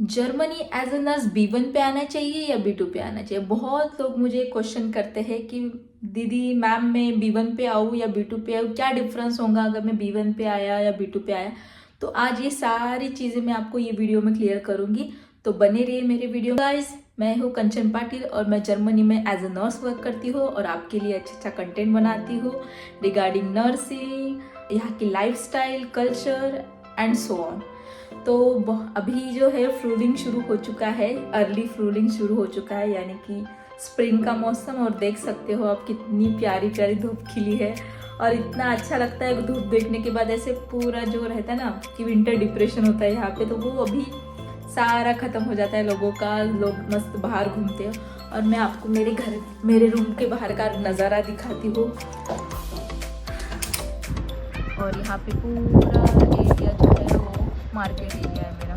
Germany as a nurse B1 पे आना चाहिए या B2 पे आना चाहिए। बहुत लोग मुझे क्वेश्चन करते हैं कि दीदी मैम मैं B1 पे आऊँ या B2 पे आऊँ, क्या डिफरेंस होगा अगर मैं B1 पे आया या B2 पे आया। तो आज ये सारी चीज़ें मैं आपको ये वीडियो में क्लियर करूँगी, तो बने रहिए मेरे वीडियो। गाइस, मैं हूँ कंचन पाटिल और मैं जर्मनी में एज अ नर्स वर्क करती हूँ और आपके लिए अच्छा कंटेंट बनाती हूँ रिगार्डिंग नर्सिंग, यहाँ की lifestyle, culture and so on. तो अभी जो है फ्रूलिंग शुरू हो चुका है, अर्ली फ्रूलिंग शुरू हो चुका है, यानी कि स्प्रिंग का मौसम। और देख सकते हो आप कितनी प्यारी प्यारी धूप खिली है और इतना अच्छा लगता है धूप देखने के बाद। ऐसे पूरा जो रहता है ना कि विंटर डिप्रेशन होता है यहाँ पे, तो वो अभी सारा खत्म हो जाता है लोगों का। लोग मस्त बाहर घूमते हैं और मैं आपको मेरे रूम के बाहर का नज़ारा दिखाती हूँ। और यहाँ पे पूरा एरिया जो है वो मार्केट एरिया है मेरा,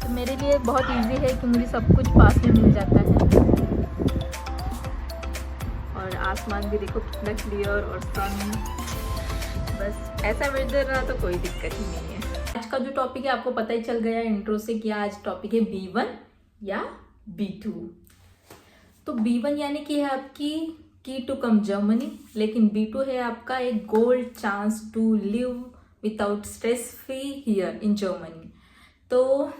तो मेरे लिए बहुत इजी है कि मुझे सब कुछ पास में मिल जाता है। और आसमान भी देखो कितना क्लियर और सन, बस ऐसा वेदर रहा तो कोई दिक्कत ही नहीं है। आज का जो टॉपिक है आपको पता ही चल गया इंट्रो से कि आज टॉपिक है B1 या B2। तो B1 यानी कि है आपकी की टू कम जर्मनी, लेकिन B2 है आपका एक gold chance to live without stress free here in Germany. तो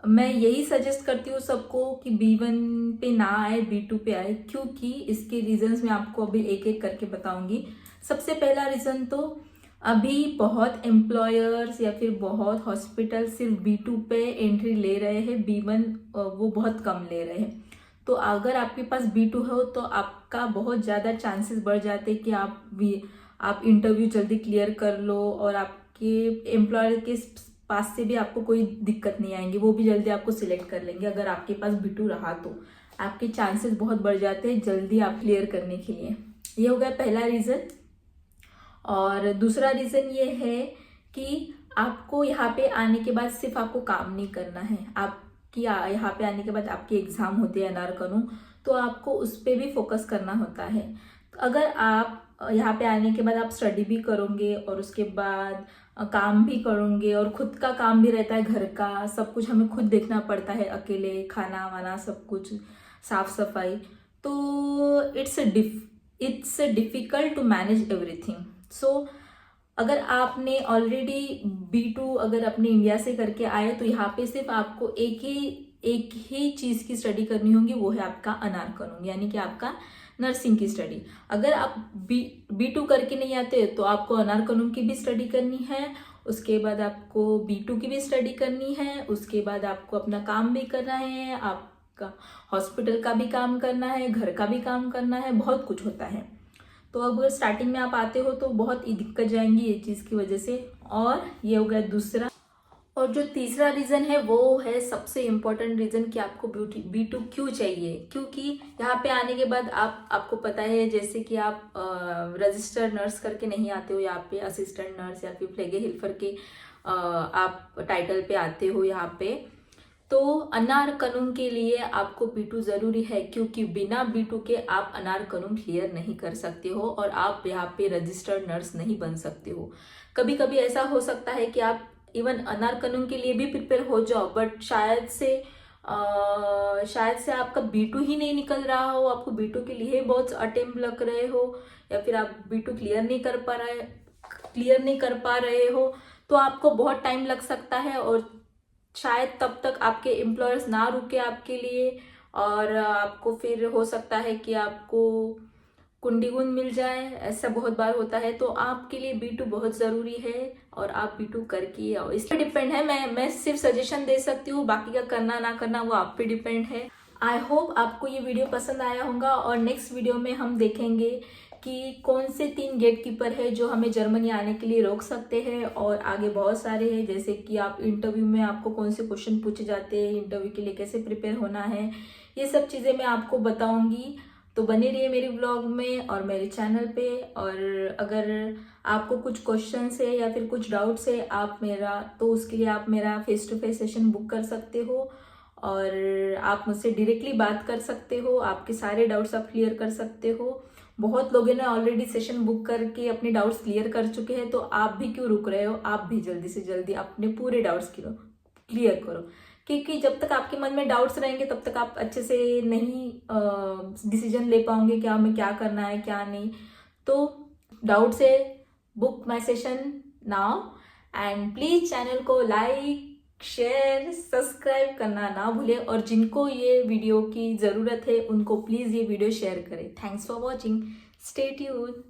मैं यही सजेस्ट करती हूँ सबको कि B1 पे ना आए, B2 पे आए, क्योंकि इसके रीजंस मैं आपको अभी एक एक करके बताऊंगी। सबसे पहला रीज़न तो अभी बहुत एम्प्लॉयर्स या फिर बहुत हॉस्पिटल सिर्फ B2 पे एंट्री ले रहे हैं, B1 वो बहुत कम ले रहे हैं। तो अगर आपके पास B2 हो तो आपका बहुत ज़्यादा चांसेस बढ़ जाते हैं कि आप इंटरव्यू जल्दी क्लियर कर लो और आपके एम्प्लॉयर के पास से भी आपको कोई दिक्कत नहीं आएंगी, वो भी जल्दी आपको सिलेक्ट कर लेंगे। अगर आपके पास B2 रहा तो आपके चांसेस बहुत बढ़ जाते हैं जल्दी आप क्लियर करने के लिए। ये हो गया पहला रीज़न। और दूसरा रीज़न ये है कि आपको यहाँ पे आने के बाद सिर्फ आपको काम नहीं करना है। आपकी यहाँ पे आने के बाद आपके एग्ज़ाम होते हैं NR-कानून, तो आपको उस पर भी फोकस करना होता है। तो अगर आप यहाँ पे आने के बाद आप स्टडी भी करोगे और उसके बाद काम भी करोगे और खुद का काम भी रहता है, घर का सब कुछ हमें खुद देखना पड़ता है अकेले, खाना वाना सब कुछ, साफ सफाई, तो it's difficult to manage everything. So अगर आपने ऑलरेडी B2 अगर अपने इंडिया से करके आए तो यहाँ पे सिर्फ आपको एक ही चीज़ की स्टडी करनी होगी, वो है आपका NR-कानून, यानी कि आपका नर्सिंग की स्टडी। अगर आप B2 करके नहीं आते तो आपको NR-कानून की भी स्टडी करनी है, उसके बाद आपको B2 की भी स्टडी करनी है, उसके बाद आपको अपना काम भी करना है, आपका हॉस्पिटल का भी काम करना है, घर का भी काम करना है, बहुत कुछ होता है। तो अब स्टार्टिंग में आप आते हो तो बहुत ही दिक्कत जाएंगी ये चीज़ की वजह से। और ये हो गया दूसरा। और जो तीसरा रीज़न है वो है सबसे इम्पोर्टेंट रीज़न कि आपको B2 क्यों चाहिए। क्योंकि यहाँ पे आने के बाद आपको पता है जैसे कि आप रजिस्टर्ड नर्स करके नहीं आते हो यहाँ पे, असिस्टेंट नर्स या फिर फ्लेगे हेल्पर के आप टाइटल पे आते हो यहाँ पे। तो NR-कानून के लिए आपको B2 ज़रूरी है, क्योंकि बिना B2 के आप NR-कानून क्लियर नहीं कर सकते हो और आप यहाँ पे रजिस्टर्ड नर्स नहीं बन सकते हो। कभी कभी ऐसा हो सकता है कि आप इवन NR-कानून के लिए भी प्रिपेयर हो जाओ, बट शायद से आपका B2 ही नहीं निकल रहा हो, आपको B2 के लिए बहुत अटेम्प्ट लग रहे हो, या फिर आप B2 क्लियर नहीं कर पा रहे हो, तो आपको बहुत टाइम लग सकता है और शायद तब तक आपके एम्प्लॉयर्स ना रुके आपके लिए, और आपको फिर हो सकता है कि आपको कुंडीगुन मिल जाए, ऐसा बहुत बार होता है। तो आपके लिए B2 बहुत ज़रूरी है और आप B2 करके आओ। इस पर डिपेंड है, मैं सिर्फ सजेशन दे सकती हूँ, बाकी का करना ना करना वो आप पे डिपेंड है। आई होप आपको ये वीडियो पसंद आया होगा और नेक्स्ट वीडियो में हम देखेंगे कि कौन से 3 गेट कीपर है जो हमें जर्मनी आने के लिए रोक सकते हैं। और आगे बहुत सारे हैं, जैसे कि आप इंटरव्यू में आपको कौन से क्वेश्चन पूछे जाते हैं, इंटरव्यू के लिए कैसे प्रिपेयर होना है, ये सब चीज़ें मैं आपको बताऊंगी। तो बने रहिए मेरे ब्लॉग में और मेरे चैनल पे। और अगर आपको कुछ क्वेश्चंस है या फिर कुछ डाउट्स है उसके लिए आप मेरा face to face session book कर सकते हो और आप मुझसे डायरेक्टली बात कर सकते हो, आपके सारे डाउट्स आप क्लियर कर सकते हो। बहुत लोगों ने ऑलरेडी सेशन बुक करके अपने डाउट्स क्लियर कर चुके हैं, तो आप भी क्यों रुक रहे हो, आप भी जल्दी से जल्दी अपने पूरे डाउट्स क्लियर करो, क्योंकि जब तक आपके मन में डाउट्स रहेंगे तब तक आप अच्छे से नहीं डिसीजन ले पाओगे क्या हमें क्या करना है क्या नहीं। तो डाउट से book my session now and please channel को लाइक शेयर सब्सक्राइब करना ना भूले, और जिनको ये वीडियो की ज़रूरत है उनको प्लीज़ ये वीडियो शेयर करें। Thanks for watching, stay tuned.